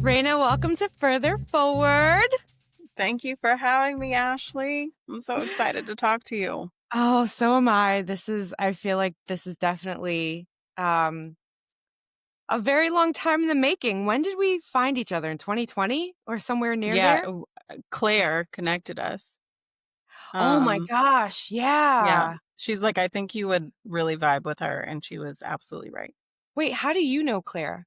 Raena, welcome to Further Forward. Thank you for having me, Ashley. I'm so excited to talk to you. Oh, so am I. I feel like this is definitely um, a very long time in the making. When did we find each other? In 2020 or somewhere near Yeah, there? Claire connected us. Oh my Um, gosh. yeah, Yeah. she's like, I think you would really vibe with her, and she was absolutely right. Wait, how do you know Claire?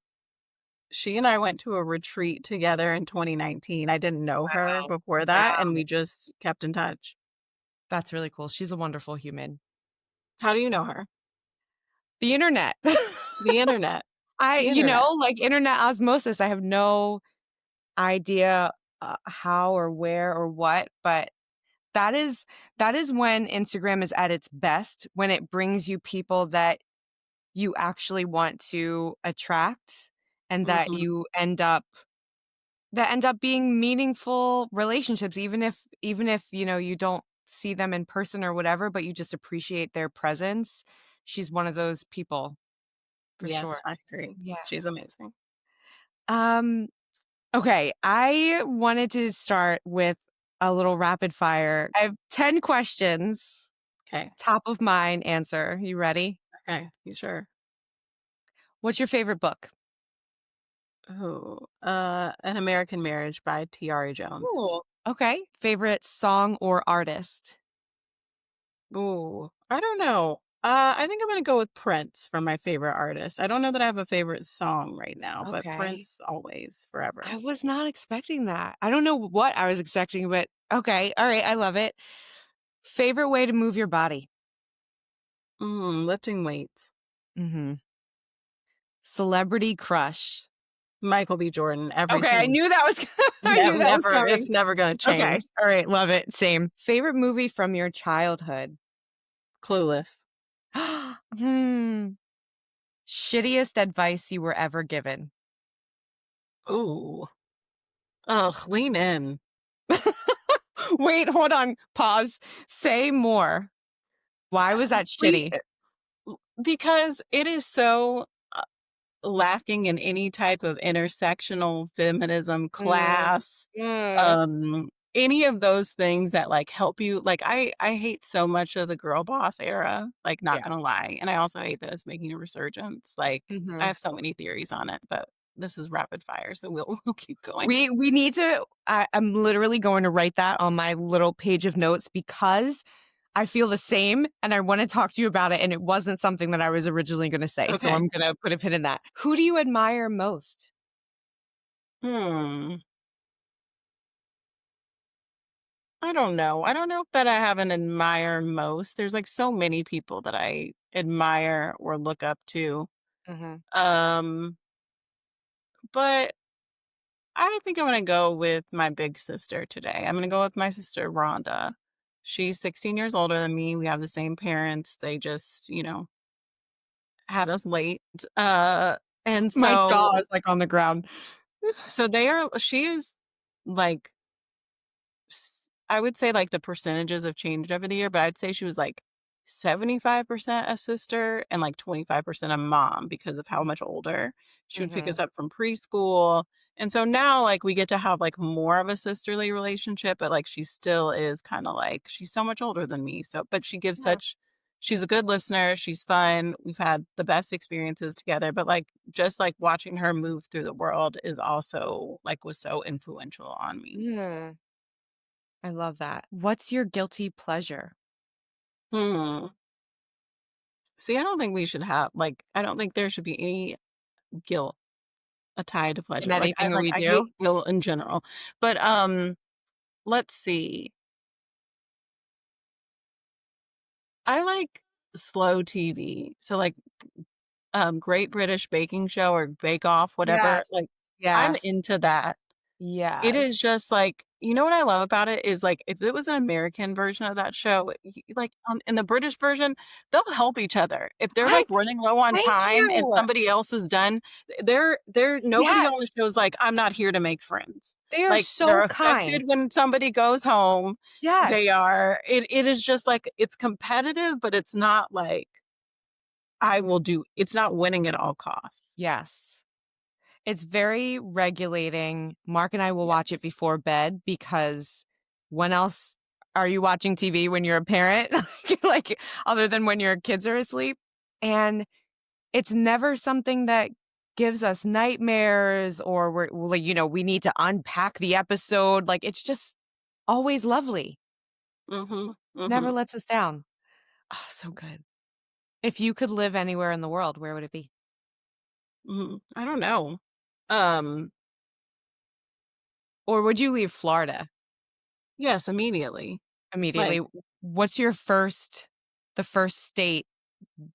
She and I went to a retreat together in 2019. I didn't know her Wow. before that, and Wow. we just kept in touch. That's really cool. She's a wonderful human. How do you know her? The internet. The internet. The internet. Like internet osmosis. I have no idea how or where or what, but That is that is when Instagram is at its best, when it brings you people that you actually want to attract and Hmm. that end up being meaningful relationships, even if, you don't see them in person or whatever, but you just appreciate their presence. She's one of those people for sure. Yes, I agree. Yeah. She's amazing. Um, okay, I wanted to start with a little rapid fire. I have 10 questions. Okay. Top of mind answer. You ready? Okay. You sure? What's your favorite book? Oh, An American Marriage by T.R.A. Jones. Cool. Okay. Favorite song or artist? Ooh, I don't know. I think I'm gonna go with Prince for my favorite artist. I don't know that I have a favorite song right now, but Okay. Prince always, forever. I was not expecting that. I don't know what I was expecting, but okay. All right. I love it. Favorite way to move your body? Lifting weights. Mm-hmm. Celebrity crush. Michael B. Jordan, every Okay. I single. knew that was, I Yeah, knew that was never. coming. It's never gonna Okay. change. All right. Love it. Same. Favorite movie from your childhood? Clueless. hmm. Shittiest advice you were ever given? Ooh. Ugh, lean in. Wait, hold on. Pause. Say more. Why was that We shitty? because it is so lacking in any type of intersectional feminism Mm, class, mm, any of those things that like help you. Like I hate so much of the girl boss era, like not yeah. gonna lie. And I also hate that it's making a resurgence. Like I Mhm. have so many theories on it, but this is rapid fire, so we'll keep going. We need to I'm literally going to write that on my little page of notes because I feel the same and I want to talk to you about it and it wasn't something that I was originally going to say. So Okay. I'm going to put a pin in that. Who do you admire most? Hmm. I don't know. I don't know if that I have an admire most. There's like so many people that I admire or look up to. Mhm. Um, but I think I'm gonna go with my big sister today. I'm gonna go with my sister Rhonda. She's 16 years older than me. We have the same parents. They just, had us late. Uh, and My so jaw is like on the ground. she is like I would say like the percentages have changed over the year, but I'd say she was like 75% a sister and like 25% a mom because of how much older. She would pick us Mhm. up from preschool. And so now like we get to have like more of a sisterly relationship, but like she still is kind of like she's so much older than me. So but she gives Yeah. such she's a good listener, she's fun. We've had the best experiences together, but like just like watching her move through the world is also like was so influential on me. Mm, I love that. What's your guilty pleasure? Hmm. See, I don't think we should have like I don't think there should be any guilt tied to In pleasure. Like anything that we I do? hate guilt in general. But let's see. I like slow TV. So like Great British Baking Show or Bake Off, whatever. Yes. Like I'm Yes. into that. It is Yes. just like what I love about it is, like, if it was an American version of that show, like, in the British version, they'll help each other. If they're, like, What? running low on Thank time and you. somebody else is done, they're nobody on Yes. the show is like, "I'm not here to make friends." They are Like, they're so affected kind. when somebody goes home. They Yes. are it is just, like, it's competitive, but it's not like, it's not winning at all costs. Yes. It's very regulating. Mark and I will watch it Yes. before bed because when else are you watching TV when you're a parent? Like, other than when your kids are asleep? And it's never something that gives us nightmares or we're like, we need to unpack the episode. Like, it's just always lovely. Mhm, Never mhm, lets us down. Oh, so good. If you could live anywhere in the world, where would it be? mhm. I don't know. Um, Or would you leave Florida yes, immediately. immediately? Like, What's the first state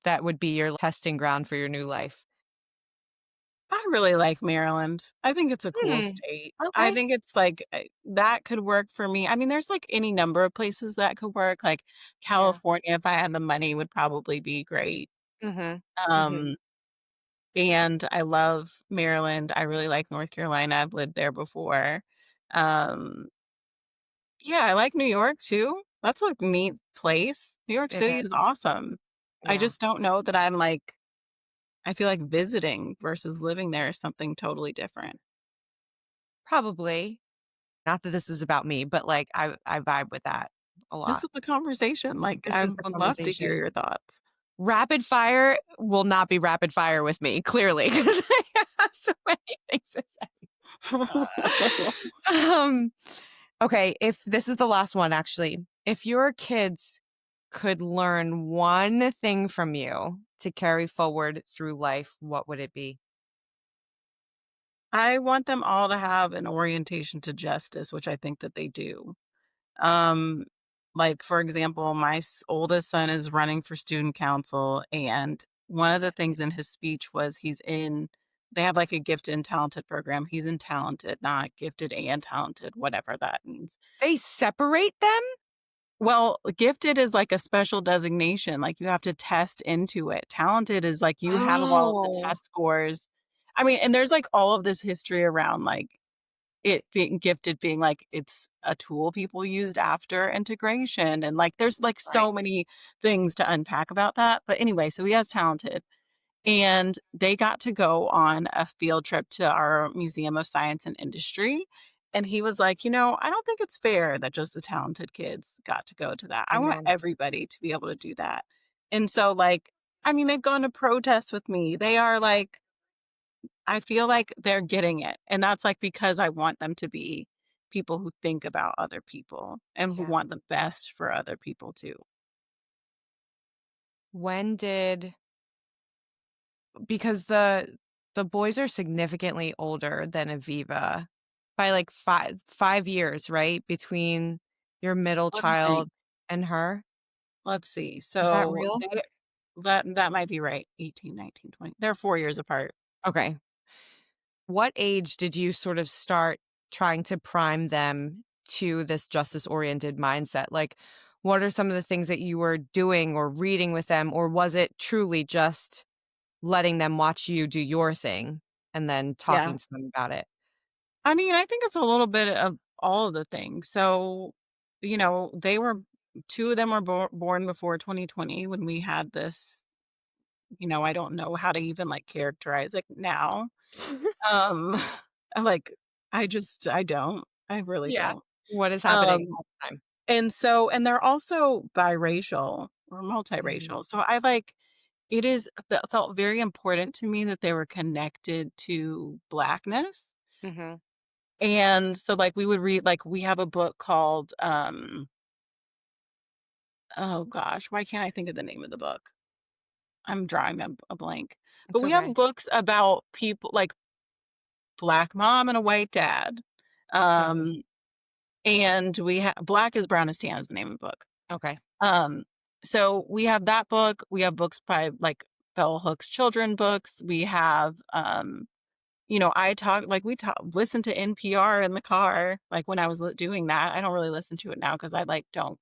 that would be your testing ground for your new life? I really like Maryland. I think it's a cool Hmm. state. I Okay. think it's like, that could work for me. I mean, there's, like, any number of places that could work, like, Yeah. California, if I had the money, would probably be great. Mhm. Mhm. Um, and I love Maryland. I really like North Carolina. I've lived there before. Um, yeah, I like New York too. That's a neat place. New York It City is. is awesome. I Yeah. just don't know that I'm like I feel like visiting versus living there is something totally different. Probably. Not that this is about me, but, like, I vibe with that a This lot. is the conversation, like, This I is the would love to hear conversation. your thoughts. Rapid fire will not be rapid fire with me, clearly, 'cause I have so many things to say. Um, okay, if this is the last one, actually. If your kids could learn one thing from you to carry forward through life, what would it be? I want them all to have an orientation to justice, which I think that they do. Um, like, for example, my oldest son is running for student council, and one of the things in his speech was they have like a gifted and talented program. He's in talented, not gifted and talented, whatever that means. They separate them? Well, gifted is like a special designation, like, you have to test into it. Talented is like you have all of the Oh, test scores. I mean, and there's, like, all of this history around, like, it being gifted being, like, it's a tool people used after integration, and, like, there's, like, right. so many things to unpack about that, but anyway, so he has talented. And they got to go on a field trip to our Museum of Science and Industry, and he was like, I don't think it's fair that just the talented kids got to go to that. I I want know. everybody to be able to do that." And so, like, I mean, they've gone to protests with me. They are like I feel like they're getting it, and that's, like, because I want them to be people who think about other people and who Yeah. want the best for other people too. When did because the boys are significantly older than Aviva by, like, 5 years, right, between your middle Let me think. child and her? Let's see. Is that So real? that might be right. 18, 19, 20. They're 4 years apart. Okay. What age did you sort of start trying to prime them to this justice-oriented mindset? Like, what are some of the things that you were doing or reading with them, or was it truly just letting them watch you do your thing and then Yeah. talking to them about it? I mean, I think it's a little bit of all of the things. So, they were 2 of them were born before 2020 when we had this, I don't know how to even, like, characterize it now. Um, like, I don't. I really Yeah. don't. What is happening Um, all the time? and they're also biracial or Mhm. multiracial. So I like it is felt very important to me that they were connected to Blackness. Mhm. And so, like, we would read like, we have a book called, oh gosh, why can't I think of the name of the book? I'm drawing a blank. But It's we have okay. books about people like Black mom and a white dad. Mhm. Um, and we have Black is Brown is Tan is the name of the book. Okay. Um, so we have that book. We have books by like Bell Hooks children books. We have I talk like we talk listen to NPR in the car, like when I was doing that. I don't really listen to it now because I like don't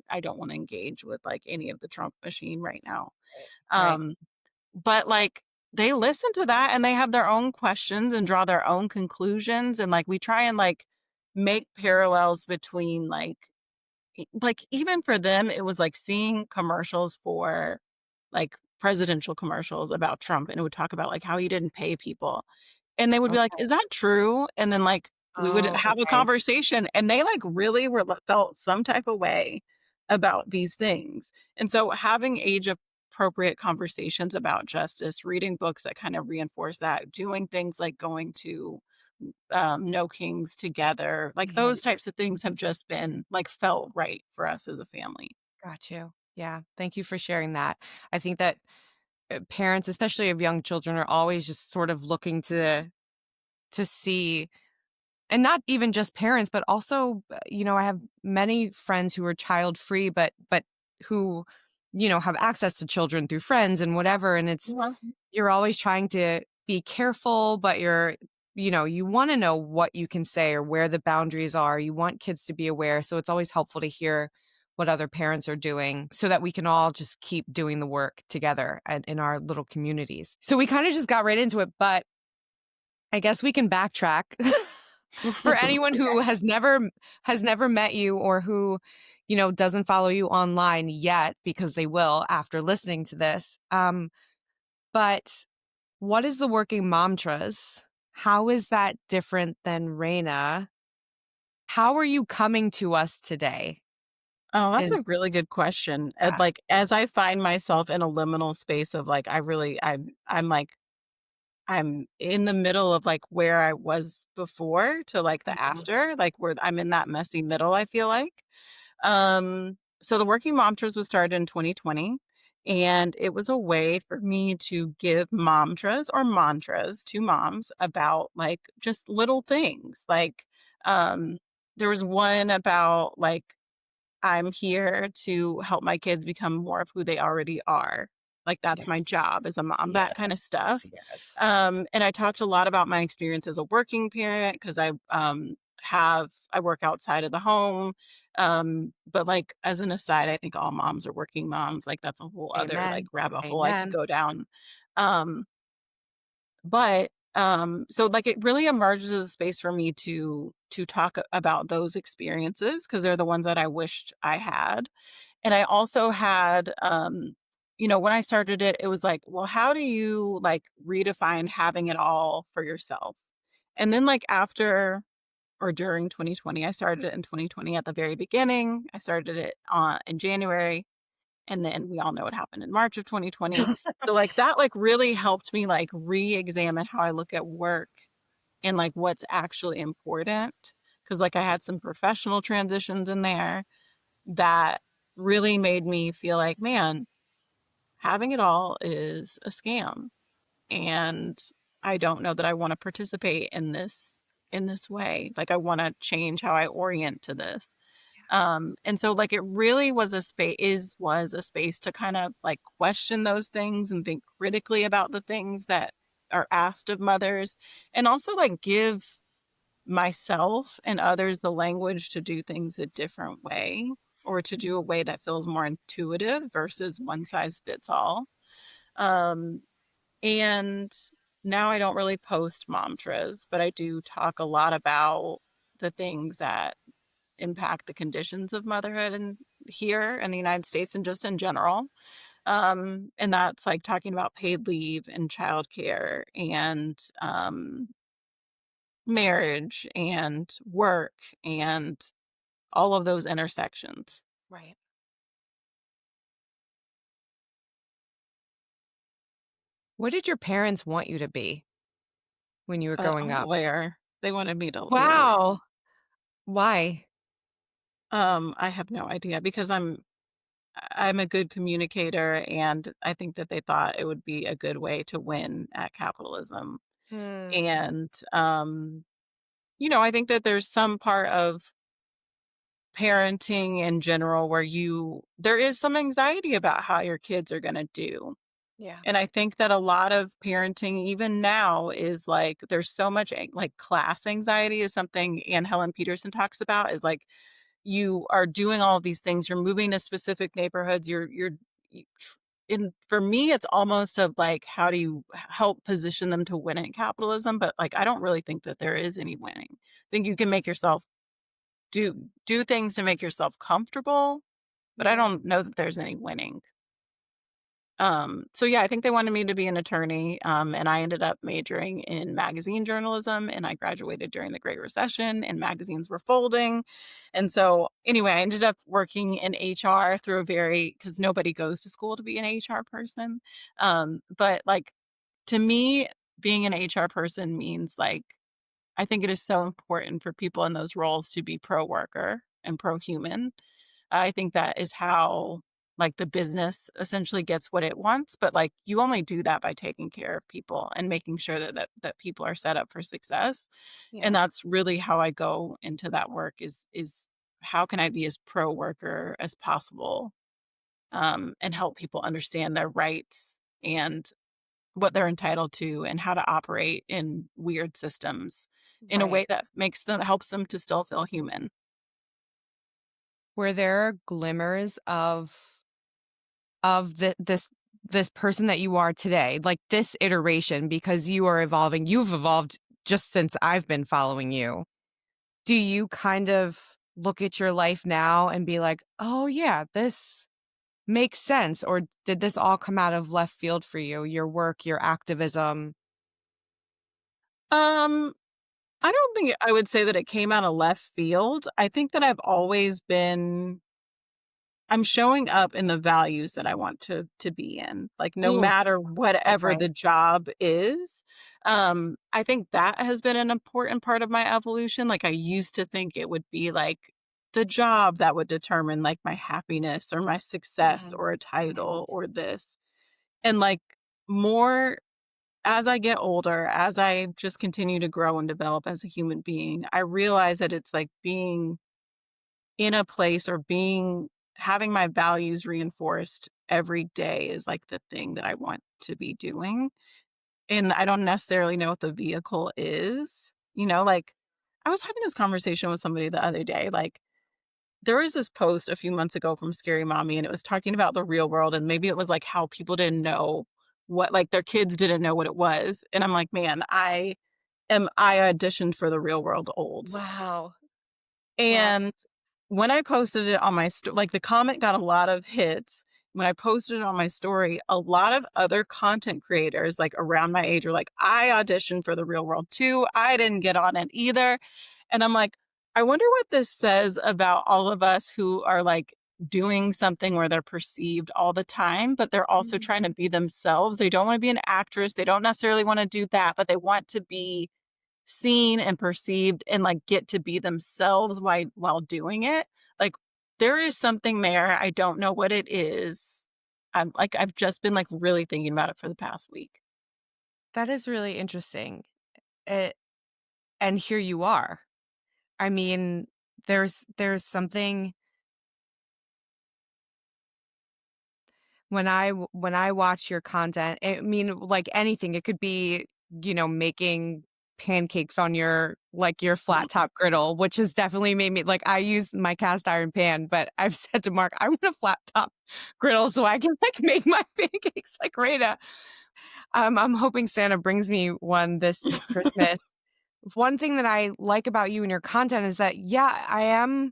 I don't want to engage with like any of the Trump machine right now. Right. Right. Um, but like they listen to that and they have their own questions and draw their own conclusions and like we try and like make parallels between like even for them it was like seeing commercials for like presidential commercials about Trump and it would talk about like how he didn't pay people And they would be like, Okay. "Is that true?" And then, like, we would Oh, have a okay. conversation, and they, like, really were felt some type of way about these things. And so having age appropriate conversations about justice, reading books that kind of reinforce that, doing things like going to, No Kings together, like, Yeah, those types of things have just been, like, felt right for us as a family. got you. Yeah, thank you for sharing that. I think that, parents, especially of young children, are always just sort of looking to see. And not even just parents, but also, I have many friends who are child free, but who, have access to children through friends and whatever. And you're always trying to be careful, but you want to know what you can say or where the boundaries are. You want kids to be aware. So it's always helpful to hear what other parents are doing so that we can all just keep doing the work together and in our little communities. So we kind of just got right into it, but I guess we can backtrack. For anyone who has never met you or who, doesn't follow you online yet, because they will after listening to this. But what is the Working Momtras? How is that different than Raena? How are you coming to us today? Oh, that's a Is really good question. And, Yeah, like, as I find myself in a liminal space of, like, I'm, like I'm in the middle of, like, where I was before to, like, the mhm, after, like, where I'm in that messy middle, I feel like. So the Working Momtras was started in 2020, and it was a way for me to give momtras or mantras to moms about, like, just little things. Like, um, there was one about, like, I'm here to help my kids become more of who they already are. Like, that's my yes, job as a mom, that yes, kinda stuff. yes. And I talked a lot about my experience as a working parent because I work outside of the home. But, like, as an aside, I think all moms are working moms, like, that's a whole other, like, Amen. rabbit hole I could Amen. go down. Um, so, like, it really emerges as a space for me to talk about those experiences because 'cause they're the ones that I wished I had. And I also had, when I started it, it was like, well, how do you, like, redefine having it all for yourself? And then, like, after or during 2020, I started it in 2020 at the very beginning. I started it in January, and then we all know what happened in March of 2020. So, like, that, like, really helped me, like, re-examine how I look at work and, like, what's actually important. Because, like, I had some professional transitions in there that really made me feel like, man, having it all is a scam. And I don't know that I want to participate in this way. Like, I want to change how I orient to this. And so, like, it really was a space was a space to kind of, like, question those things and think critically about the things that are asked of mothers, and also, like, give myself and others the language to do things a different way, or to do a way that feels more intuitive versus one size fits all. Um, and now I don't really post mantras, but I do talk a lot about the things that impact the conditions of motherhood and here in the United States and just in general. And that's like talking about paid leave and childcare and marriage and work and all of those intersections. Right. What did your parents want you to be when you were A growing up? lawyer. They wanted me to be a lawyer. Wow. Why? I have no idea because I'm a good communicator, and I think that they thought it would be a good way to win at capitalism. Hmm. And I think that there's some part of parenting in general where there is some anxiety about how your kids are going to do. Yeah. And I think that a lot of parenting, even now, is like there's so much like class anxiety is something Anne Helen Peterson talks about, is like you are doing all of these things, you're moving to specific neighborhoods, y- in for me, it's almost of like how do you help position them to win in capitalism? But like I don't really think that there is any winning. I think you can make yourself do things to make yourself comfortable, but I Yeah. don't know that there's any winning. So yeah, I think they wanted me to be an attorney, and I ended up majoring in magazine journalism, and I graduated during the Great Recession, and magazines were folding, and so anyway, I ended up working in HR through a very because nobody goes to school to be an HR person, but like to me, being an HR person means like I think it is so important for people in those roles to be pro worker and pro human. I think that is how like the business essentially gets what it wants, but like you only do that by taking care of people and making sure that people are set up for success. And Yeah. that's really how I go into that work is how can I be as pro worker as possible and help people understand their rights and what they're entitled to and how to operate in weird systems in a way Right. that makes them helps them to still feel human. Were there glimmers of this person that you are today, like this iteration, because you are evolving, you've evolved just since I've been following you. Do you kind of look at your life now and be like, "Oh yeah, this makes sense," or did this all come out of left field for you, your work, your activism? Um, I don't think I would say that it came out of left field. I think that I'm showing up in the values that I want to be in, like, no Oh, matter whatever okay. the job is. I think that has been an important part of my evolution, like, I used to think it would be, like, the job that would determine, like, my happiness or my success Mhm, or a mhm. title or this, and, like, more as I get older, as I just continue to grow and develop as a human being, I realize that it's, like, being in a place or being having my values reinforced every day is like the thing that I want to be doing. And I don't necessarily know what the vehicle is. Like I was having this conversation with somebody the other day. Like there was this post a few months ago from Scary Mommy, and it was talking about the real world. And maybe it was like how people didn't know what, like their kids didn't know what it was. And I'm like, man, I auditioned for the real world old. Wow. Wow. And when I posted it on my like, the comment got a lot of hits. When I posted it on my story, a lot of other content creators, like, around my age were like, "I auditioned for the real world too. I didn't get on it either." And I'm like, "I wonder what this says about all of us who are, like, doing something where they're perceived all the time, but they're also Mhm. trying to be themselves. They don't wanna be an actress. They don't necessarily wanna do that, but they want to be seen and perceived and, like, get to be themselves while doing it. Like, there is something there, I don't know what it is. I've just been, like, really thinking about it for the past week. That is really interesting. It and here you are. I mean, there's something when I watch your content, I mean, like anything, it could be, making pancakes on your like your flat top griddle, which has definitely made me like I use my cast iron pan, but I've said to Mark, I want a flat top griddle so I can like make my pancakes like Raena. I'm hoping Santa brings me one this Christmas. One thing that I like about you and your content is that, yeah, I am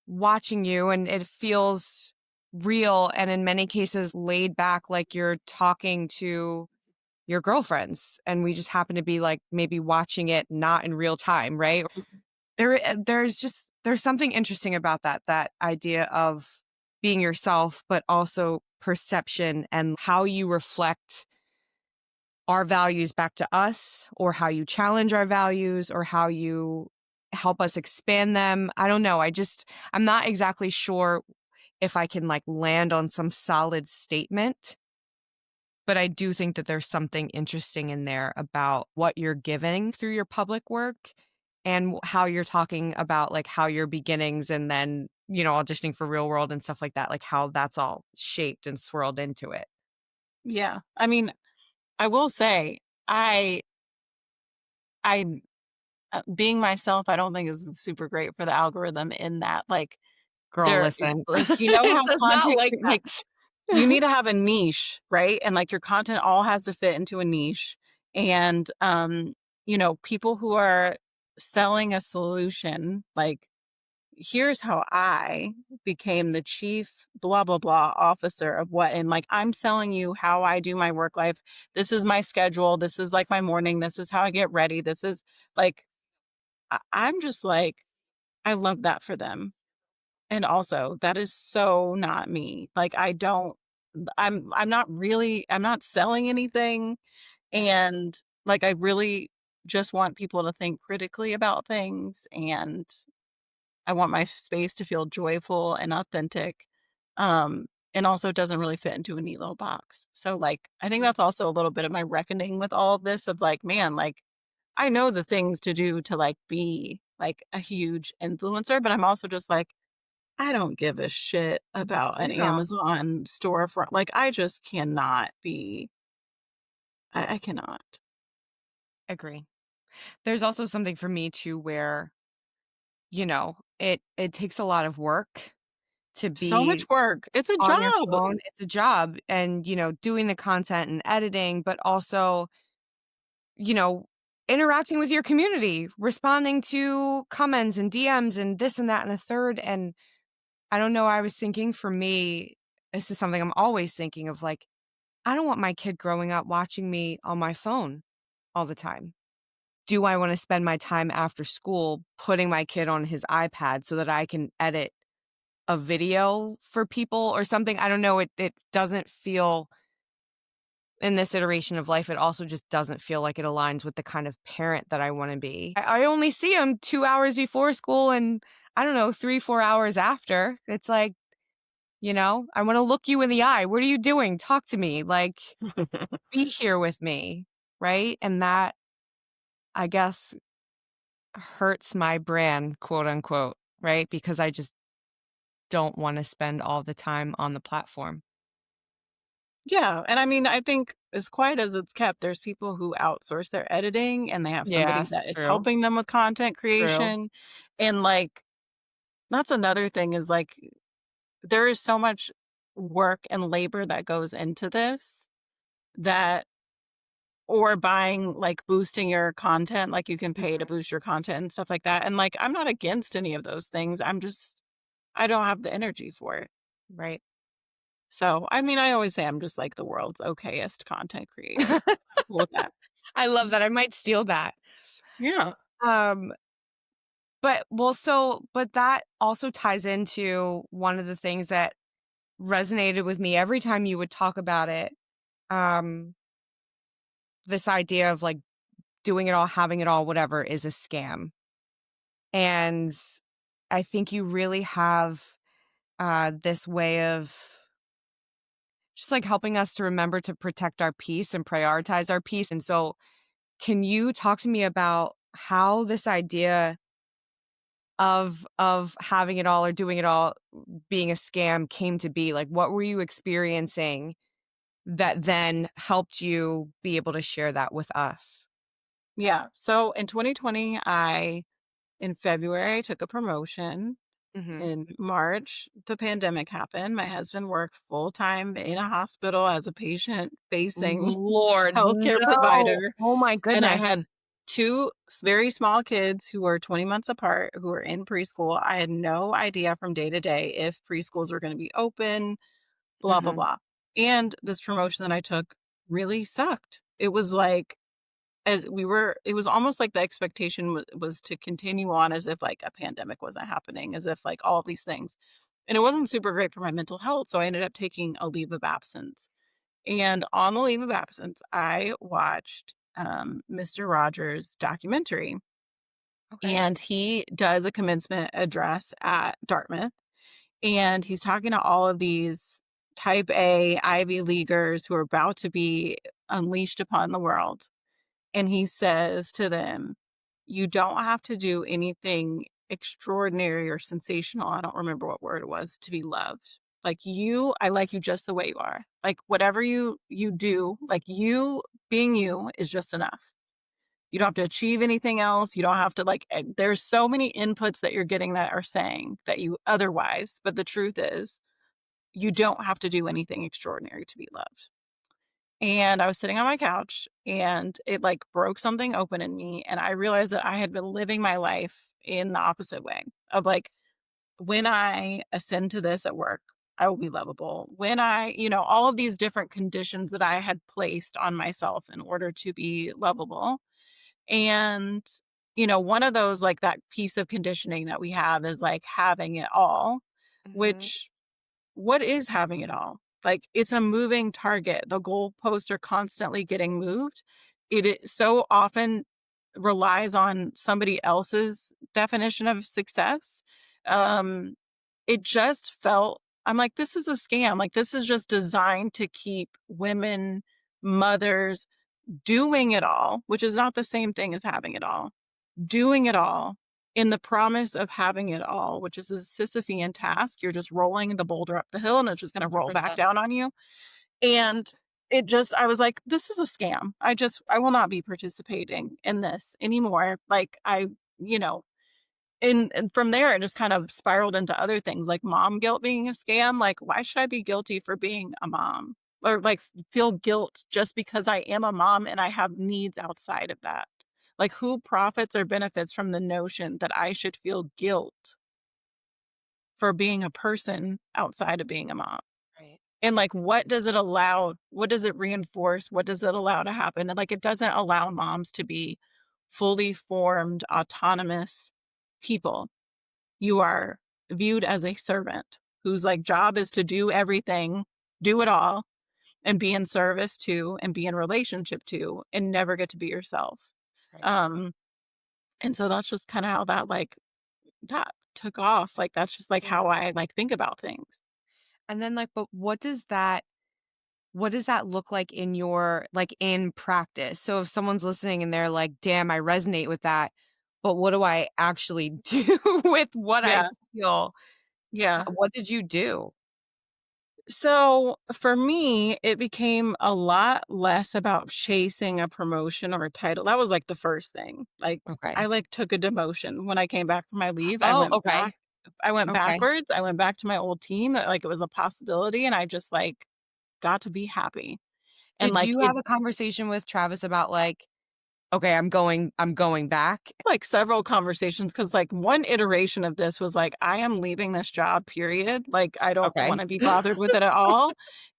watching you and it feels real and in many cases laid back like you're talking to your girlfriends and we just happen to be like maybe watching it not in real time, right? There's something interesting about that idea of being yourself but also perception and how you reflect our values back to us or how you challenge our values or how you help us expand them. I don't know. I'm not exactly sure if I can like land on some solid statement, but I do think that there's something interesting in there about what you're giving through your public work and how you're talking about like how your beginnings and then, auditioning for real world and stuff like that, like how that's all shaped and swirled into it. Yeah. I mean, I will say, I I being myself, I don't think is super great for the algorithm in that, like, Girl, listen. how It does not content like that. like you need to have a niche, right? And like your content all has to fit into a niche. And people who are selling a solution, like here's how I became the chief blah blah blah officer of what, and like I'm telling you how I do my work life. This is my schedule. This is like my morning. This is how I get ready. This is like I'm just like I love that for them. And also, that is so not me. Like I'm not selling anything, and like I really just want people to think critically about things, and I want my space to feel joyful and authentic. Um, and also it doesn't really fit into a neat little box. So like I think Mm. that's also a little bit of my reckoning with all of this of like, man, like I know the things to do to like be like a huge influencer, but I'm also just like, I don't give a shit about an Yeah, Amazon storefront. Like I just cannot be I cannot. agree. There's also something for me too where, it takes a lot of work to So much be work. It's a on your job. phone. It's a job and, doing the content and editing, but also, you know, interacting with your community, responding to comments and DMs and this and that and a third. And I don't know, I was thinking for me, this is something I'm always thinking of like, I don't want my kid growing up watching me on my phone all the time. Do I want to spend my time after school putting my kid on his iPad so that I can edit a video for people or something? I don't know. It doesn't feel in this iteration of life, it also just doesn't feel like it aligns with the kind of parent that I want to be. I only see him 2 hours before school and I don't know, 3, 4 hours after. It's like, I want to look you in the eye. What are you doing? Talk to me. Like, be here with me. Right. And that, I guess, hurts my brand, quote unquote. Right. Because I just don't want to spend all the time on the platform. Yeah, and I mean, I think as quiet as it's kept, there's people who outsource their editing and they have somebody Yes. that is True. helping them with content True. creation. And like that's another thing is like there is so much work and labor that goes into this that or buying like boosting your content, like you can pay to Mhm. boost your content and stuff like that. And like I'm not against any of those things. I don't have the energy for it. Right. So, I mean, I always say I'm just like the world's okayest content creator. I'm cool with that. I love that. I might steal that. Yeah. Um, but that also ties into one of the things that resonated with me every time you would talk about it. Um, this idea of like doing it all, having it all, whatever is a scam. And I think you really have this way of just like helping us to remember to protect our peace and prioritize our peace. And so, can you talk to me about how this idea of having it all or doing it all being a scam came to be? Like, what were you experiencing that then helped you be able to share that with us? Yeah. So in 2020, in February, I took a promotion. Mhm. In March, the pandemic happened. My husband worked full time in a hospital as a patient facing Lord, healthcare no. provider. Oh my And I goodness. had two very small kids who were 20 months apart who were in preschool. I had no idea from day to day if preschools were going to be open, blah, blah, Mhm. blah. And this promotion that I took really sucked. It was like, it was almost like the expectation was to continue on as if like a pandemic wasn't happening, as if like all these things. And it wasn't super great for my mental health. So I ended up taking a leave of absence. And on the leave of absence, I watched Mr. Rogers' documentary. Okay. And he does a commencement address at Dartmouth. And he's talking to all of these type A Ivy Leaguers who are about to be unleashed upon the world. And he says to them, "You don't have to do anything extraordinary or sensational." I don't remember what word it was, to be loved. Like you, I like you just the way you are. Like whatever you do, like you being you is just enough. You don't have to achieve anything else. You don't have to there's so many inputs that you're getting that are saying that you otherwise, but the truth is you don't have to do anything extraordinary to be loved. And I was sitting on my couch and it like broke something open in me. And I realized that I had been living my life in the opposite way of like when I ascend to this at work, I will be lovable. When all of these different conditions that I had placed on myself in order to be lovable. And, one of those, like that piece of conditioning that we have is like having it all, Mhm. which what is having it all? Like, it's a moving target. The goalposts are constantly getting moved. It so often relies on somebody else's definition of success. Um, it just felt I'm like, "This is a scam." Like, this is just designed to keep women, mothers doing it all, which is not the same thing as having it all. Doing it all in the promise of having it all, which is a Sisyphean task. You're just rolling the boulder up the hill and it's just gonna roll back 100%. down on you. And I was like, "This is a scam. I will not be participating in this anymore." Like, you know, and from there, it just kind of spiraled into other things, like mom guilt being a scam. Like, why should I be guilty for being a mom? Or, like, feel guilt just because I am a mom and I have needs outside of that? Like, who profits or benefits from the notion that I should feel guilt for being a person outside of being a mom? Right. And, like, what does it allow? What does it reinforce? What does it allow to happen? And, like, it doesn't allow moms to be fully formed, autonomous people. You are viewed as a servant whose, like, job is to do everything, do it all, and be in service to, and be in relationship to, and never get to be yourself. Right. Um, and so that's just kinda how that took off. Like, that's just, like, how Yeah. I, like, think about things. And then, like, but what does that look like in your like, in practice? So if someone's listening and they're like, "Damn, I resonate with that, but what do I actually do with what I Yeah, feel?" yeah. What did you do? So for me, it became a lot less about chasing a promotion or a title. That was like the first thing. Like Okay. I like took a demotion when I came back from my leave. Oh, okay. I went Okay. backwards. I went back to my old team. Like it was a possibility and I just like got to be happy. And Did like you it have a conversation with Travis about, like, "Okay, I'm going back"? like several conversations because like one iteration of this was like, I am leaving this job, period. Like I don't want Okay. to be bothered with it at all.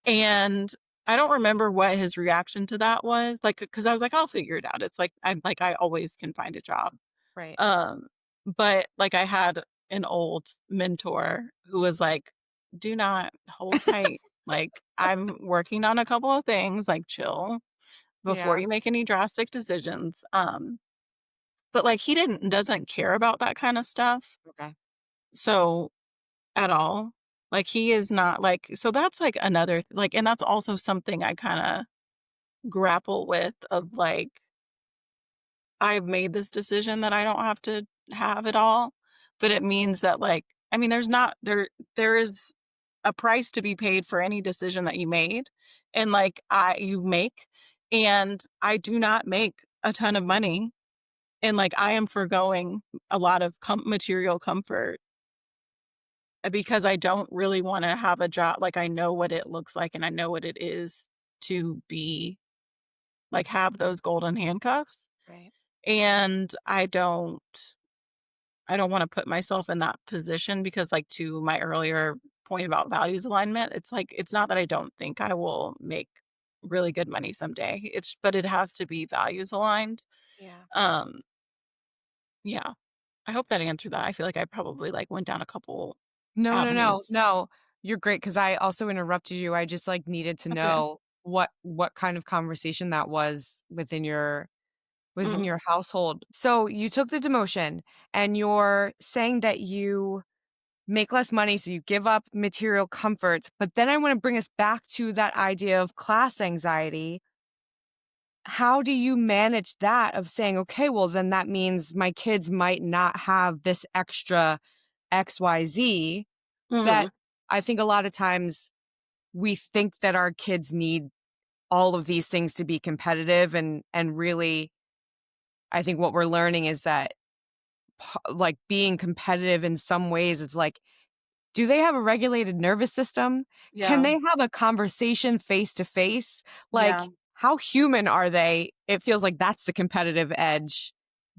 And I don't remember what his reaction to that was. Like, because I was like, I'll figure it out. It's like I always can find a job. Right. Um, but like I had an old mentor who was like, do not hold tight. Like I'm working on a couple of things, like chill before Yeah. you make any drastic decisions. But, like, he doesn't care about that kinda stuff, Okay. so at all. Like, he is not, like so that's, like, another like and that's also something I kinda grapple with of, like, I've made this decision that I don't have to have it all, but it means that, like I mean, there is a price to be paid for any decision that you made and, like, you make, and I do not make a ton of money. And, like, I am forgoing a lot of material comfort, because I don't really wanna have a job like, I know what it looks like, and I know what it is to be like, have those golden handcuffs, Right. and I don't wanna put myself in that position because, like, to my earlier point about values alignment, it's like, it's not that I don't think I will make really good money someday, but it has to be values aligned. Yeah. Um, yeah. I hope that answered that. I feel like I probably, like, went down a couple No, no, no, avenues. no. You're great because I also interrupted you. I just, like, needed to That's okay. know what kind of conversation that was within Mhm. your household. So, you took the demotion, and you're saying that you make less money, so you give up material comforts, but then I wanna bring us back to that idea of class anxiety. How do you manage that of saying, "Okay, well, then that means my kids might not have this extra XYZ," that Mhm. I think a lot of times we think that our kids need all of these things to be competitive, and really, I think what we're learning is that like, being competitive in some ways, it's like, do they have a regulated nervous system? Can Yeah. they have a conversation face to face? Yeah. Like, how human are they? It feels like that's the competitive edge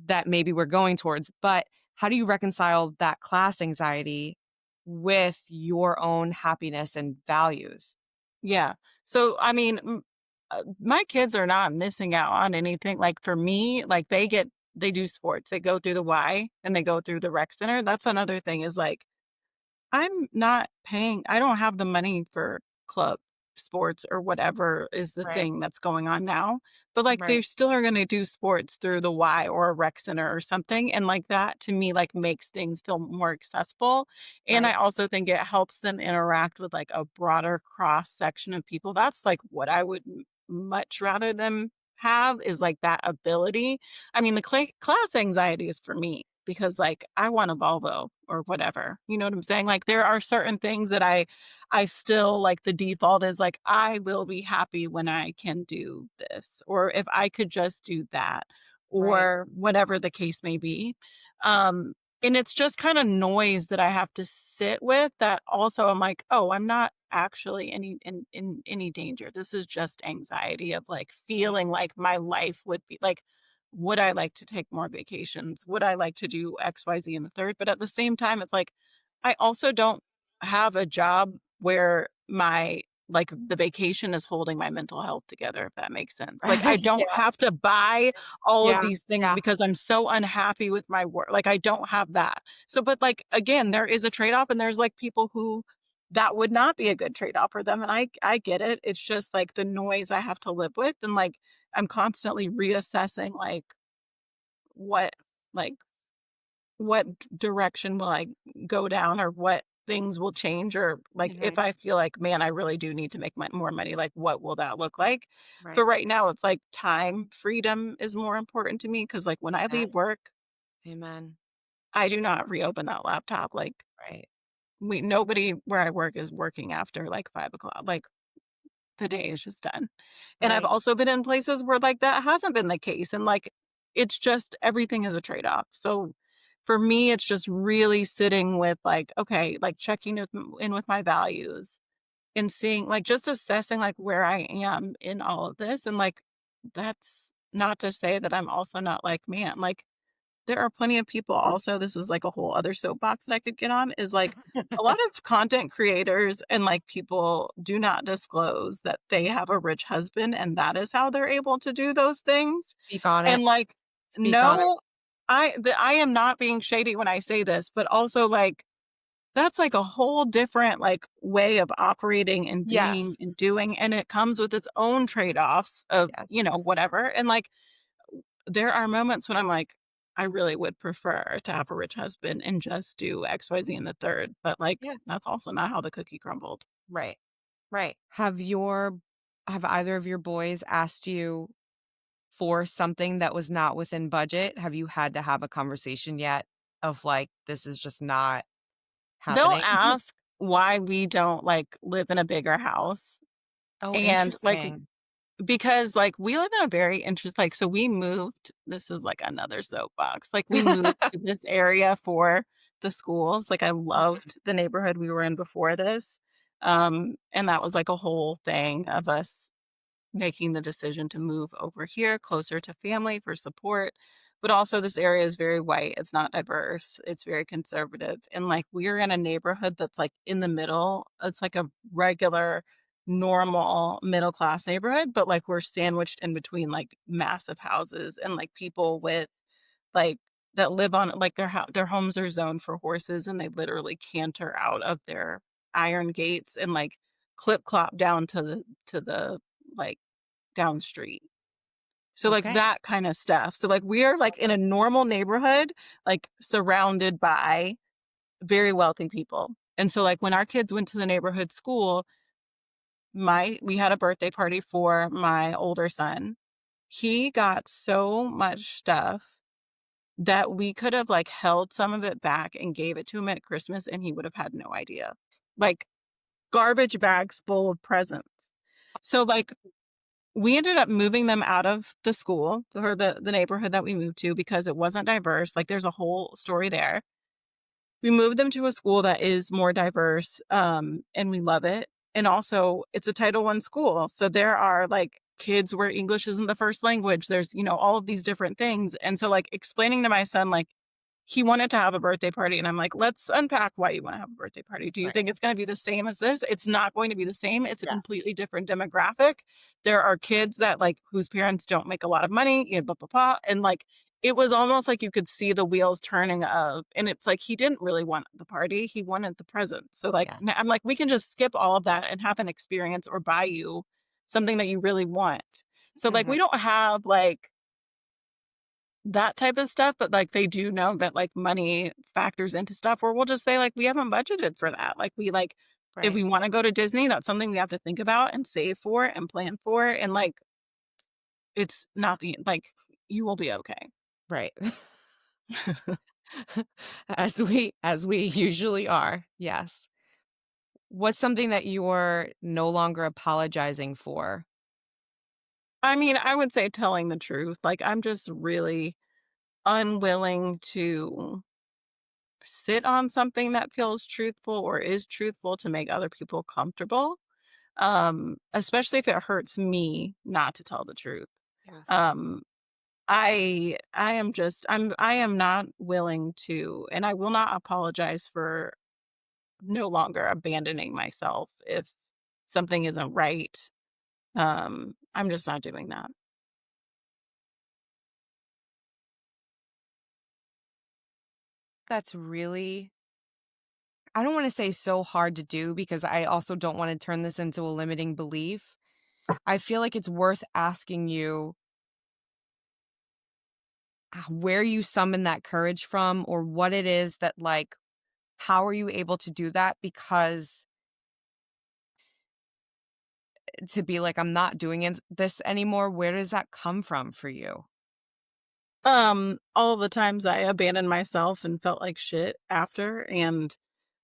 that maybe we're going towards, but how do you reconcile that class anxiety? with your own happiness and values. Yeah. So, I mean, my kids are not missing out on anything. Like for me, like they do sports. They go through the Y and they go through the rec center. That's another thing is like I'm not paying I don't have the money for club sports or whatever is the Right, thing that's going on now, but, like, right, they still are gonna do sports through the Y or a rec center or something, and, like, that to me, like, makes things feel more accessible, and I right, also think it helps them interact with, like, a broader cross section of people. That's, like, what I would much rather them have is, like, that ability. I mean, the class anxiety is for me because, like, I want a Volvo or whatever, you know what I'm saying? Like, there are certain things that I still like the default is like, I will be happy when I can do this, or if I could just do that, right. or whatever the case may be. Um, and it's just kind of noise that I have to sit with that also I'm like, oh, I'm not actually in any danger. This is just anxiety of like Right. feeling like my life would be like, would I like to take more vacations? Would I like to do X, Y, Z in the third? But at the same time, it's like I also don't have a job where my like the vacation is holding my mental health together, if that makes sense. Like I don't Yeah, have to buy all of yeah, these things yeah. because I'm so unhappy with my work. Like I don't have that. So, but like again, there is a trade-off and there's like people who that would not be a good trade-off for them. And I get it. It's just like the noise I have to live with. And like I'm constantly reassessing like what like what direction will I go down or what things will change or like if Mhm. I feel like, man, I really do need to make more money, like what will that look like? Right. But right now it's like time freedom is more important to me because like when I Yeah. leave work, Amen. I do not reopen that laptop. Like Right, we nobody where I work is working after like 5 o'clock. Like the day is just done. And I've right. also been in places where, like, that hasn't been the case, and, like, it's just everything is a trade-off. So, for me, it's just really sitting with, like, okay, like, checking in with my values and seeing like, just assessing, like, where I am in all of this, and, like, that's not to say that I'm also not like, man, like, there are plenty of people also this is like a whole other soapbox that I could get on, is like a lot of content creators and like people do not disclose that they have a rich husband and that is how they're able to do those things. Speak on And it. like, Speak on it. no, I am not being shady when I say this, but also like that's like a whole different like way of operating and being Yes. and doing. And it comes with its own trade-offs of, you Yes. know, whatever. And like there are moments when I'm like, I really would prefer to have a rich husband and just do XYZ in the third, but, like, Yeah. that's also not how the cookie crumbled. Right. Right. Have either of your boys asked you for something that was not within budget? Have you had to have a conversation yet of, like, this is just not They'll happening? ask why we don't, like, live in a bigger house, Oh, and, like, interesting. because, like, we live in a very like, so we moved this is, like, another soapbox, like, we moved to this area for the schools, like, I Mhm. loved the neighborhood we were in before this, and that was, like, a whole thing of us making the decision to move over here closer to family for support. But also, this area is very white. It's not diverse. It's very conservative. And like, we're in a neighborhood that's like in the middle. It's like a regular, normal middle class neighborhood, but like we're sandwiched in between like massive houses and like people with like that live on like their homes are zoned for horses and they literally canter out of their iron gates and like clip clop down to the like down the street. So, like, Okay. that kinda stuff. So, like, we are, like, in a normal neighborhood, like, surrounded by very wealthy people. And so, like, when our kids went to the neighborhood school, my we had a birthday party for my older son. He got so much stuff that we could have, like, held some of it back and gave it to him at Christmas, and he would have had no idea. Like, garbage bags full of presents. So, like, we ended up moving them out of the school or the neighborhood that we moved to because it wasn't diverse, like, there's a whole story there. We moved them to a school that is more diverse, and we love it, and also, it's a Title I school, so there are, like, kids where English isn't the first language, there's, you know, all of these different things, and so, like, explaining to my son, like, he wanted to have a birthday party, and I'm like, "Let's unpack why you wanna have a birthday party. Do you Right. think it's gonna be the same as this? It's not going to be the same. It's a Yes. completely different demographic. There are kids that, like, whose parents don't make a lot of money, blah, blah, blah," and, like, it was almost like you could see the wheels turning of and it's like he didn't really want the party, he wanted the present. So, like, Yes. n I'm like, "We can just skip all of that and have an experience or buy you something that you really want." So, like, Mhm. we don't have, like, that type of stuff, but, like, they do know that, like, money factors into stuff, or we'll just say, like, "We haven't budgeted for that." Like, we, like if Right. we wanna go to Disney, that's something we have to think about and save for and plan for, and, like, it's not the like, you will be okay. Right. As we usually are. Yes. What's something that you're no longer apologizing for? I mean, I would say telling the truth, like, I'm just really unwilling to sit on something that feels truthful or is truthful to make other people comfortable, especially if it hurts me not to tell the truth. Yes. Um, I am just I am not willing to and I will not apologize for no longer abandoning myself if something isn't right. I'm just not doing that. That's really I don't wanna say so hard to do because I also don't wanna turn this into a limiting belief. I feel like it's worth asking you where you summon that courage from or what it is that, like how are you able to do that? Because to be like, "I'm not doing this anymore," where does that come from for you? All the times I abandoned myself and felt like shit after, and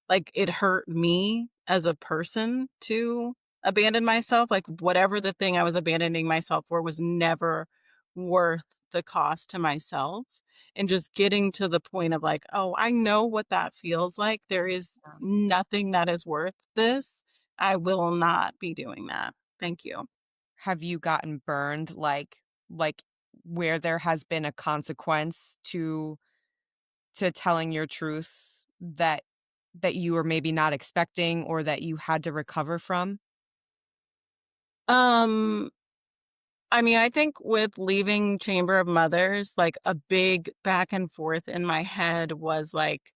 like, it hurt me as a person to abandon myself, like, whatever the thing I was abandoning myself for was never worth the cost to myself, and just getting to the point of like, "Oh, I know what that feels like. There is Um, nothing that is worth this. I will not be doing that. Thank you." have you gotten burned, like, where there has been a consequence to telling your truth that you were maybe not expecting or that you had to recover from? Um, I mean, I think with leaving Chamber of Mothers, like, a big back and forth in my head was, like,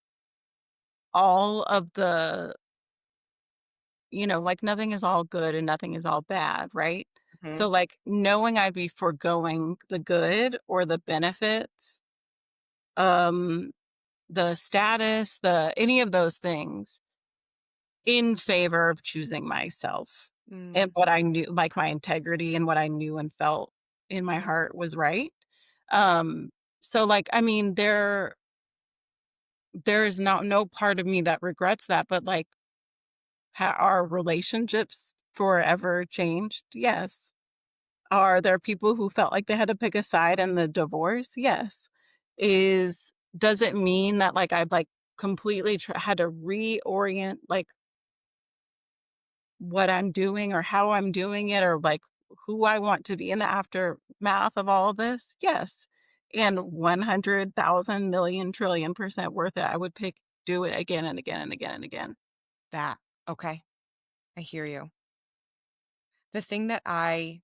all of the like, nothing is all good and nothing is all bad, right? Mhm. So, like, knowing I'd be foregoing the good or the benefits, um, the status, the any of those things in favor of choosing myself and Mm, what I knew like, my integrity and what I knew and felt in my mhm. heart was right. Um, so, like, I mean, there's not no part of me that regrets that, but, like, are relationships forever changed? Yes. Are there people who felt like they had to pick a side in the divorce? Yes. Does it mean that, like, I've, like, completely had to reorient, like, what I'm doing or how I'm doing it or, like, who I want to be in the aftermath of all of this? Yes. And 100,000 million trillion percent worth it. I would pick do it again and again and again and again. That okay, I hear you. The thing that I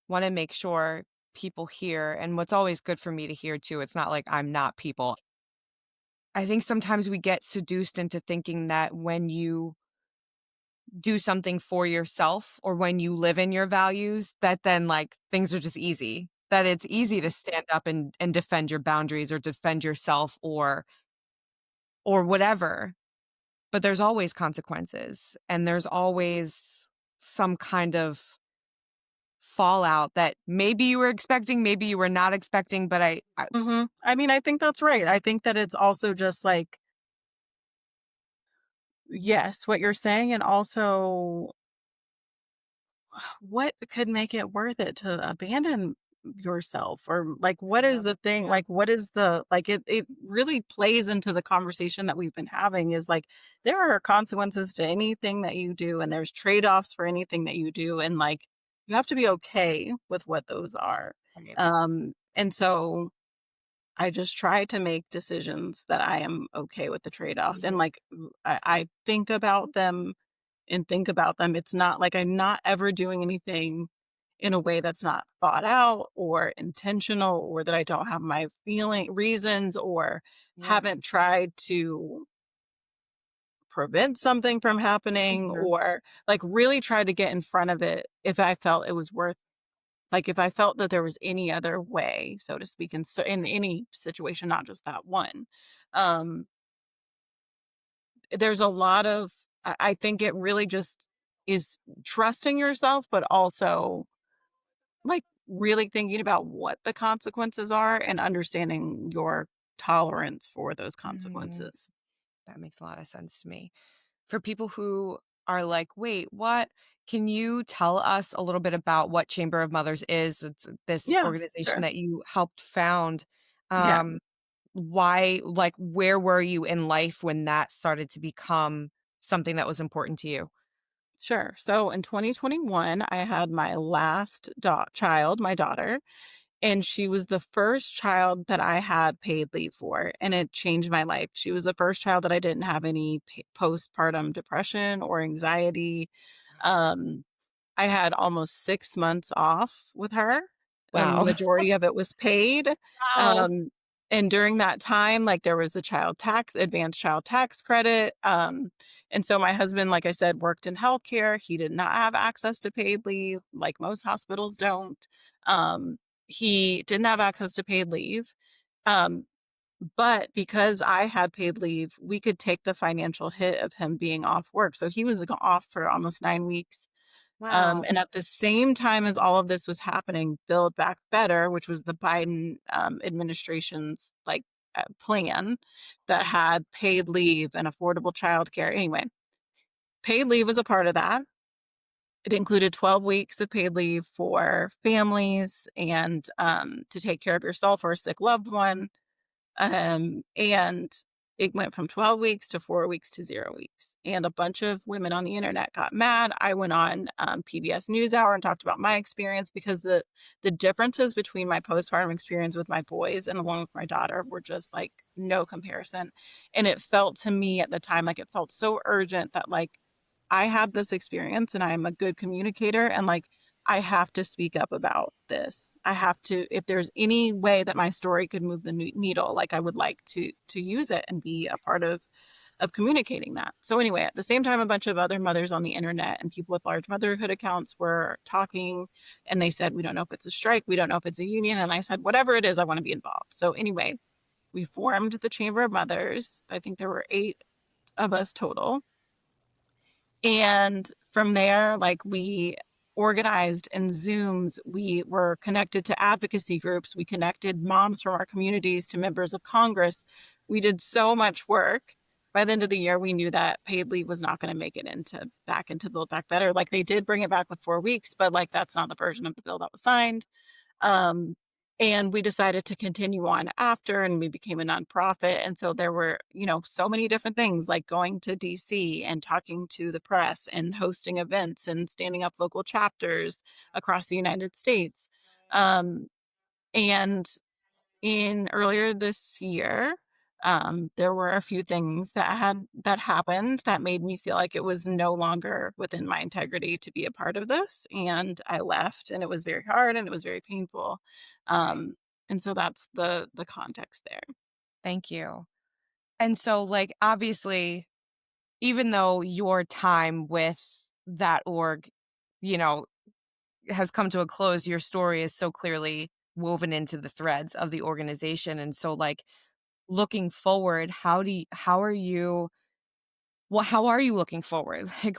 wanna make sure people hear, and what's always good for me to hear too, it's not like I'm not people. I think sometimes we get seduced into thinking that when you do something for yourself or when you live in your values, that then, like, things are just easy. That it's easy to stand up and defend your boundaries or defend yourself or whatever, but there's always consequences, and there's always some kind of fallout that maybe you were expecting, maybe you were not expecting, but I Mhm. I mean, I think that's right. I think that it's also just like, yes, what you're saying, and also what could make it worth it to abandon yourself? Or like, what is know. the thing? Yeah. Like, what is the, like, it really plays into the conversation that we've been having is like, there are consequences to anything that you do, and there's trade offs for anything that you do. And like, you have to be okay with what those are. Right. And so I just try to make decisions that I am okay with the trade-offs, and, Mhm. like, I think about them and think about them. It's not like I'm not ever doing anything in a way that's not thought out or intentional, or that I don't have my feeling reasons, or Yeah. haven't tried to prevent something from happening, Mhm. or, like, really try to get in front of it if I felt it was worth, like, if I felt that there was any other way, so to speak, in any situation, not just that one. Um, there's a lot of I think it really just is trusting yourself, but also, like, really thinking about what the consequences are and understanding your tolerance for those Mhm. consequences. That makes a lot of sense to me. For people who are like, "Wait, what?" Can you tell us a little bit about what Chamber of Mothers is? It's this Yeah, organization sure. that you helped found. Yeah, Um, why like, where were you in life when that started to become something that was important to you? sure. So in 2021, I had my last child, my daughter, and she was the first child that I had paid leave for, and it changed my life. She was the first child that I didn't have any postpartum depression or anxiety. Um, I had almost 6 months off with her, and the Wow. majority of it was paid, Wow. um, and during that time, like, there was the advanced child tax credit, and so my husband, like I said, worked in healthcare. He did not have access to paid leave, like most hospitals don't. Um, he didn't have access to paid leave, um, but because I had paid leave, we could take the financial hit of him being off work, so he was, like, off for almost 9 weeks. Wow. And at the same time as all of this was happening, Build Back Better, which was the Biden administration's like plan that had paid leave and affordable childcare. Anyway, paid leave was a part of that. It included 12 weeks of paid leave for families and to take care of yourself or a sick loved one, and it went from 12 weeks to 4 weeks to 0 weeks. And a bunch of women on the internet got mad. I went on PBS NewsHour and talked about my experience because the differences between my postpartum experience with my boys and the one with my daughter were just like no comparison. And it felt to me at the time like it felt so urgent that like I had this experience and I'm a good communicator and like I have to speak up about this. I have to if there's any way that my story could move the needle, like I would like to use it and be a part of communicating that. So anyway, at the same time a bunch of other mothers on the internet and people with large motherhood accounts were talking and they said we don't know if it's a strike, we don't know if it's a union, and I said whatever it is I want to be involved. So anyway, we formed the Chamber of Mothers. I think there were 8 of us total, and from there, like we organized in Zooms, we were connected to advocacy groups, we connected moms from our communities to members of Congress. We did so much work. By the end of the year, we knew that paid leave was not going to make it into back into Build Back Better. Like they did bring it back with 4 weeks, but like that's not the version of the bill that was signed. Um, and we decided to continue on after, and we became a nonprofit. And so there were, so many different things like going to DC and talking to the press and hosting events and standing up local chapters across the United States. Um, and in earlier this year, there were a few things that happened that made me feel like it was no longer within my integrity to be a part of this, and I left, and it was very hard and it was very painful. Right. Um, and so that's the context there. Thank you. And so, like, obviously, even though your time with that org, you know, has come to a close, your story is so clearly woven into the threads of the organization. And so, like, looking forward, how are you well, how are you looking forward? Like,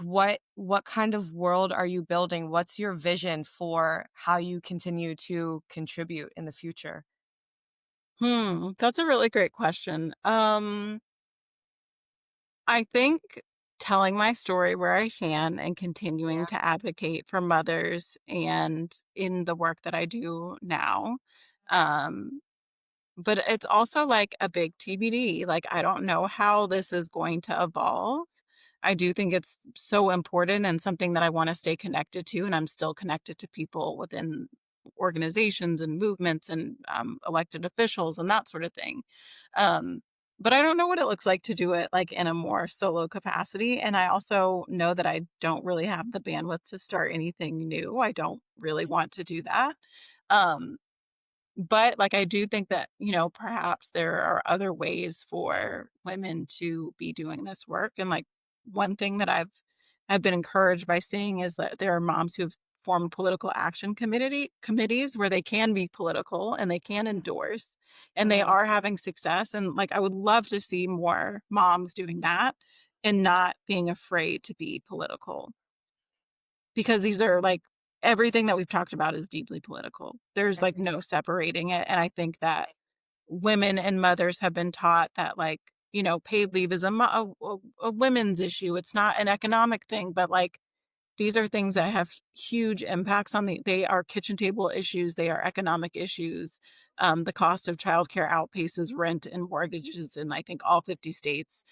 what kind of world are you building? What's your vision for how you continue to contribute in the future? That's a really great question. I think telling my story where I can and continuing Yeah. to advocate for mothers and in the work that I do now. Um, but it's also like a big TBD. Like, I don't know how this is going to evolve. I do think it's so important and something that I want to stay connected to, and I'm still connected to people within organizations and movements and elected officials and that sort of thing. Um, but I don't know what it looks like to do it like in a more solo capacity. And I also know that I don't really have the bandwidth to start anything new. I don't really want to do that. Um, but, like, I do think that, perhaps there are other ways for women to be doing this work, and, like, one thing that have been encouraged by seeing is that there are moms who've formed political action committees where they can be political and they can endorse, and they Mhm. are having success, and, like, I would love to see more moms doing that and not being afraid to be political. Because these are, like everything that we've talked about is deeply political. There's, like, Right. no separating it, and I think that women and mothers have been taught that, like, paid leave is a women's issue, it's not an economic thing, but, like, these are things that have huge impacts on they are kitchen table issues, they are economic issues. The cost of childcare outpaces rent and mortgages in, I think, all 50 states.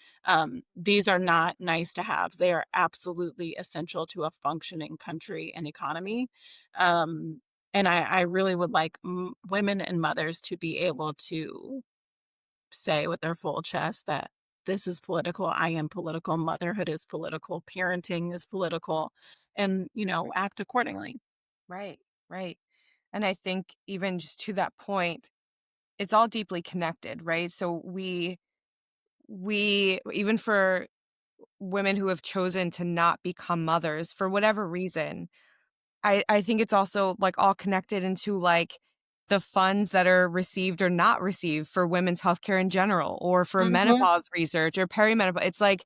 These are not nice to haves. They are absolutely essential to a functioning country and economy. Um, and I really would like women and mothers to be able to say with their full chest that this is political, I am political, motherhood is political, parenting is political, and, act accordingly. Right. Right. And I think even just to that point, it's all deeply connected, right? So we even for women who have chosen to not become mothers for whatever reason, I think it's also, like, all connected into, like, the funds that are received or not received for women's healthcare in general or for Mhm. menopause research or perimenopause. It's like,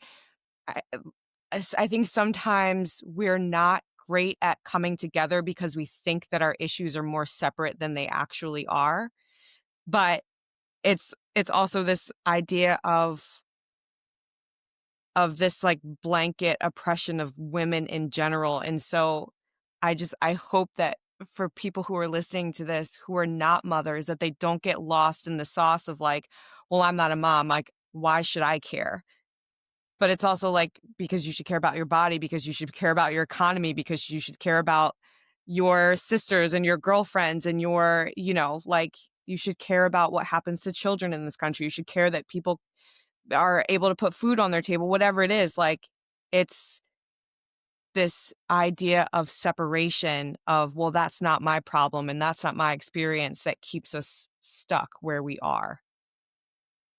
I I think sometimes we're not great at coming together because we think that our issues are more separate than they actually are, but it's also this idea of this, like, blanket oppression of women in general, and so I hope that for people who are listening to this who are not mothers, that they don't get lost in the sauce of, like, "Well, I'm not a mom, like, why should I care?" But it's also, like, because you should care about your body, because you should care about your economy, because you should care about your sisters and your girlfriends and like, you should care about what happens to children in this country, you should care that people are able to put food on their table, whatever it is, like, it's this idea of separation of, "Well, that's not my problem and that's not my experience," that keeps us stuck where we are,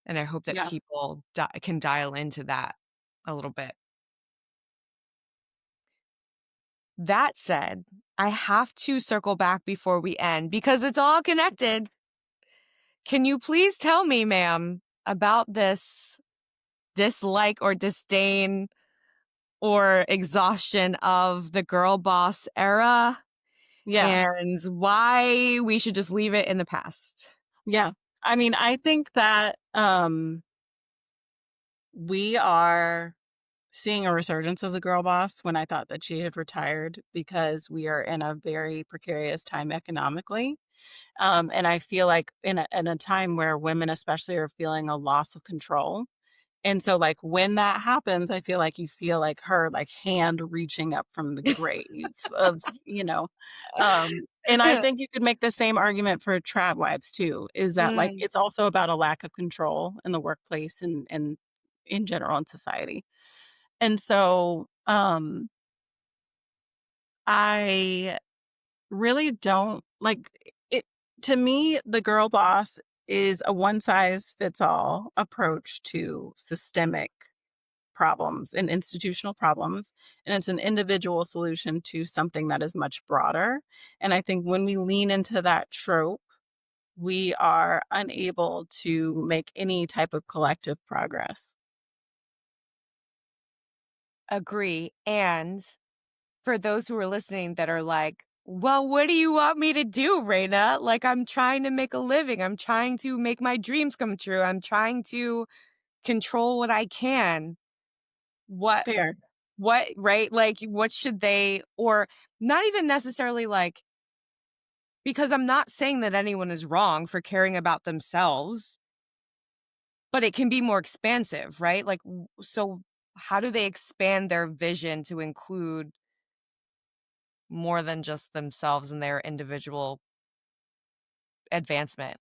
and I hope that Yeah. people can dial into that a little bit. That said, I have to circle back before we end because it's all connected. Can you please tell me, ma'am, about this dislike or disdain or exhaustion of the girl boss era Yeah. and why we should just leave it in the past? Yeah. I mean, I think that, we are seeing a resurgence of the girl boss when I thought that she had retired because we are in a very precarious time economically. And I feel like in a time where women especially are feeling a loss of control. And so, like, when that happens, I feel like you feel like her, like, hand reaching up from the grave of, and I think you could make the same argument for trad wives too, is that, like, Mm, it's also about a lack of control in the workplace and in general in society. And so, I really don't like it. To me, the girl boss is a one size fits all approach to systemic problems and institutional problems, and it's an individual solution to something that is much broader. And I think when we lean into that trope, we are unable to make any type of collective progress. agree. And for those who are listening that are like, well, what do you want me to do, Raina? Like, I'm trying to make a living. I'm trying to make my dreams come true. I'm trying to control what I can. What, Fair. right? Like, what should they, or not even necessarily like, because I'm not saying that anyone is wrong for caring about themselves, but it can be more expansive, right? Like, so how do they expand their vision to include more than just themselves and their individual advancement.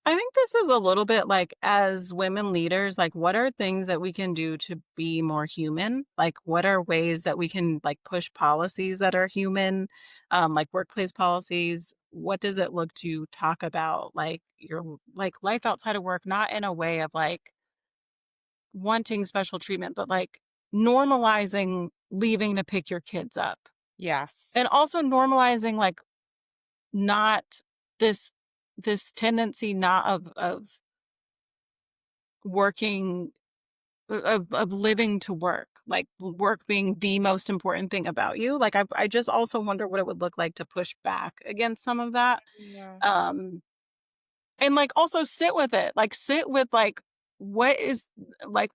I think this is a little bit like as women leaders, like what are things that we can do to be more human? Like what are ways that we can like push policies that are human, like workplace policies? What does it look to talk about like your like life outside of work, not in a way of like wanting special treatment, but like normalizing leaving to pick your kids up. And Yes. also normalizing like not this this tendency not of working of living to work, like work being the most important thing about you. Like I just also wonder what it would look like to push back against some of that. Yeah. Um and like also sit with it. Like sit with like what is like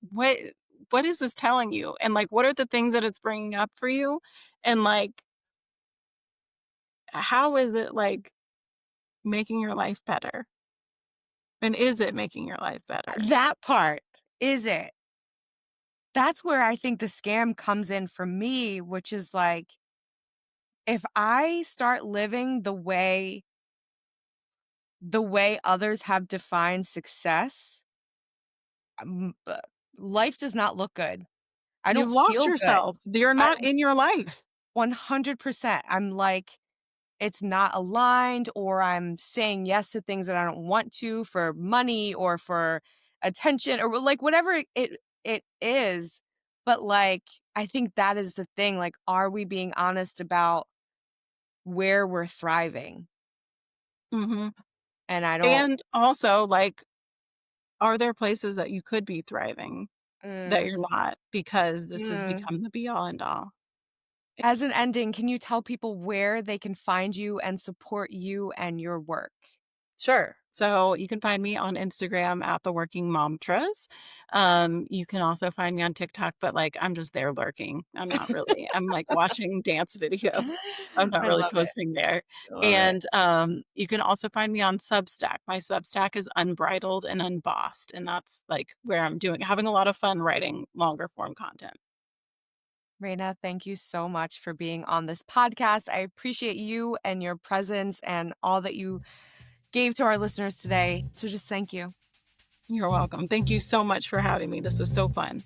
what is this telling you? And like what are the things that it's bringing up for you? And like how is it like making your life better? And is it making your life better? That part, is it? That's where I think the scam comes in for me, which is like, if I start living the way others have defined success, life does not look good. I You've don't lost feel good. yourself. You're I not in your life. 100%. I'm like, it's not aligned, or I'm saying yes to things that I don't want to for money or for attention or like whatever it is. But like, I think that is the thing. Like, are we being honest about where we're thriving? Mhm. And I don't. And also, like, are there places that you could be thriving that Mm, you're not because this has mm. become the be all end all? Eh, As an ending, can you tell people where they can find you and support you and your work? sure. So you can find me on Instagram at the Working Momtras. You can also find me on TikTok, but like I'm just there lurking. I'm not really. I'm like watching dance videos. I'm not I really love it. posting there. I love it. And you can also find me on Substack. My Substack is Unbridled and Unbossed, and that's like where I'm doing having a lot of fun writing longer form content. Raina, thank you so much for being on this podcast. I appreciate you and your presence and all that you gave to our listeners today. So just thank you. You're welcome. Thank you so much for having me. This was so fun.